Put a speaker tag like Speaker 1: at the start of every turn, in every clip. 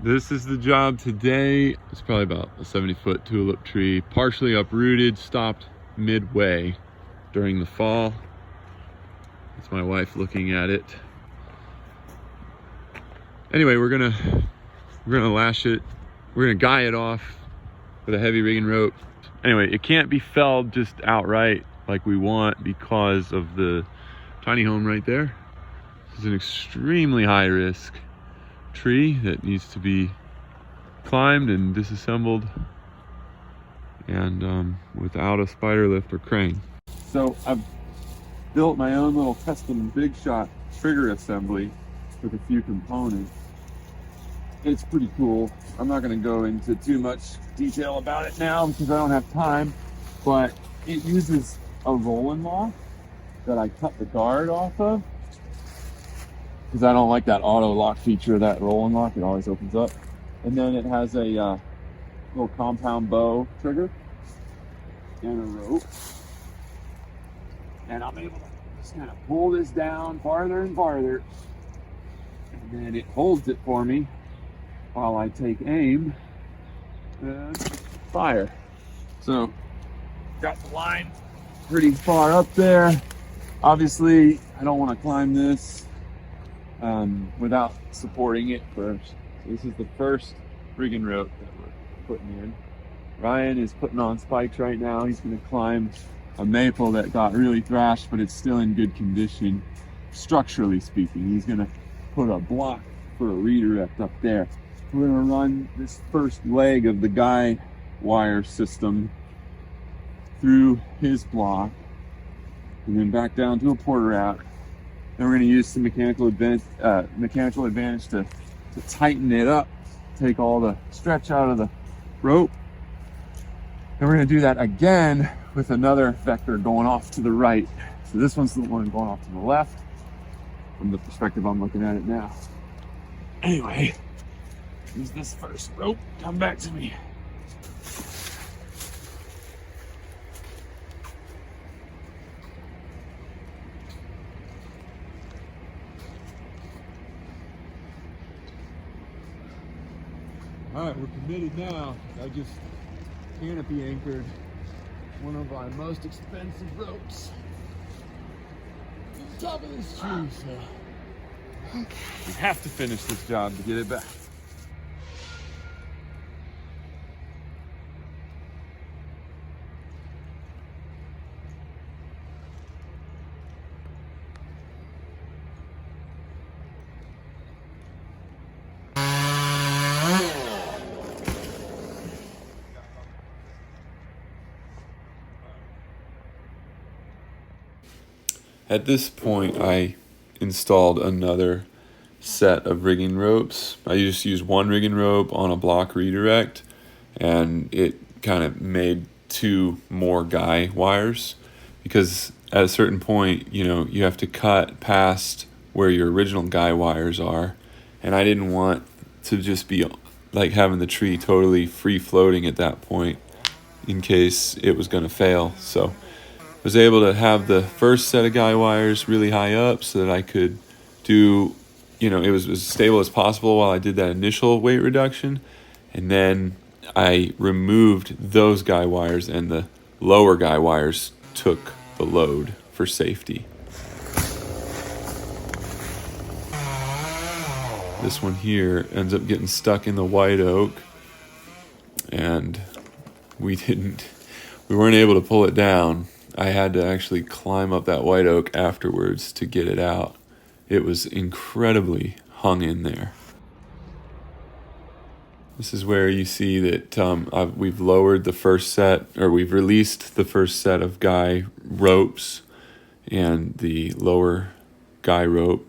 Speaker 1: This is the job today. It's probably about a 70-foot tulip tree, partially uprooted, stopped midway during the fall. That's my wife looking at it. Anyway, we're gonna lash it. We're gonna guy it off with a heavy rigging rope. Anyway, it can't be felled just outright like we want because of the tiny home right there. This is an extremely high risk tree that needs to be climbed and disassembled, and without a spider lift or crane. So I've built my own little custom big shot trigger assembly with a few components. It's pretty cool. I'm not going to go into too much detail about it now because I don't have time, but it uses a roll-in lock that I cut the guard off of because I don't like that auto lock feature of that roll-in lock. It always opens up. And then it has a little compound bow trigger and a rope. And I'm able to just kind of pull this down farther and farther. And then it holds it for me while I take aim and fire. So, got the line pretty far up there. Obviously, I don't want to climb this without supporting it first. So this is the first rigging rope that we're putting in. Ryan is putting on spikes right now. He's going to climb a maple that got really thrashed, but it's still in good condition, structurally speaking. He's going to put a block for a redirect up there. We're going to run this first leg of the guy wire system through his block and then back down to a porter out. Then we're going to use some mechanical advantage to tighten it up, take all the stretch out of the rope. And we're going to do that again with another vector going off to the right. So this one's the one going off to the left from the perspective I'm looking at it now. Anyway, use this first rope. Come back to me. All right, we're committed now. I just canopy anchored one of our most expensive ropes to the top of this tree, so we have to finish this job to get it back. At this point, I installed another set of rigging ropes. I just used one rigging rope on a block redirect, and it kind of made two more guy wires, because at a certain point, you have to cut past where your original guy wires are, and I didn't want to just be like having the tree totally free floating at that point in case it was going to fail. So was able to have the first set of guy wires really high up so that I could do, it was as stable as possible while I did that initial weight reduction. And then I removed those guy wires and the lower guy wires took the load for safety. This one here ends up getting stuck in the white oak, and we weren't able to pull it down. I had to actually climb up that white oak afterwards to get it out. It was incredibly hung in there. This is where you see that we've lowered the first set, or we've released the first set of guy ropes, and the lower guy rope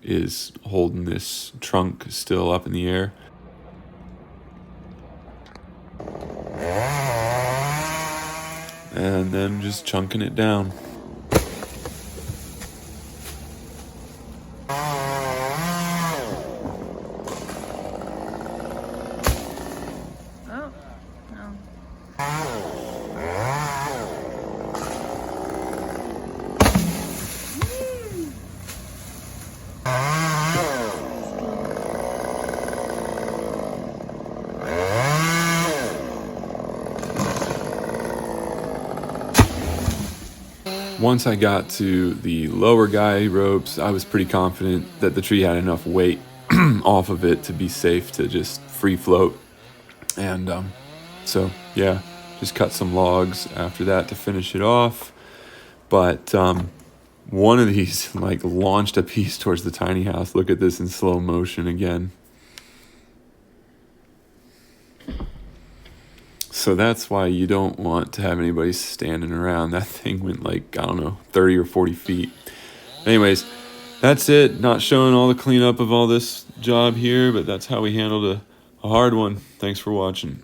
Speaker 1: is holding this trunk still up in the air. And then just chunking it down.
Speaker 2: Oh, no.
Speaker 3: once I got to the lower guy ropes, I was pretty confident that the tree had enough weight off of it to be safe to just free float. And so, yeah, just cut some logs after that to finish it off. But one of these like launched a piece towards the tiny house. Look at this in slow motion again. So that's why you don't want to have anybody standing around. That thing went like, I don't know, 30 or 40 feet. Anyways, that's it. Not showing all the cleanup of all this job here, but that's how we handled a hard one. Thanks for watching.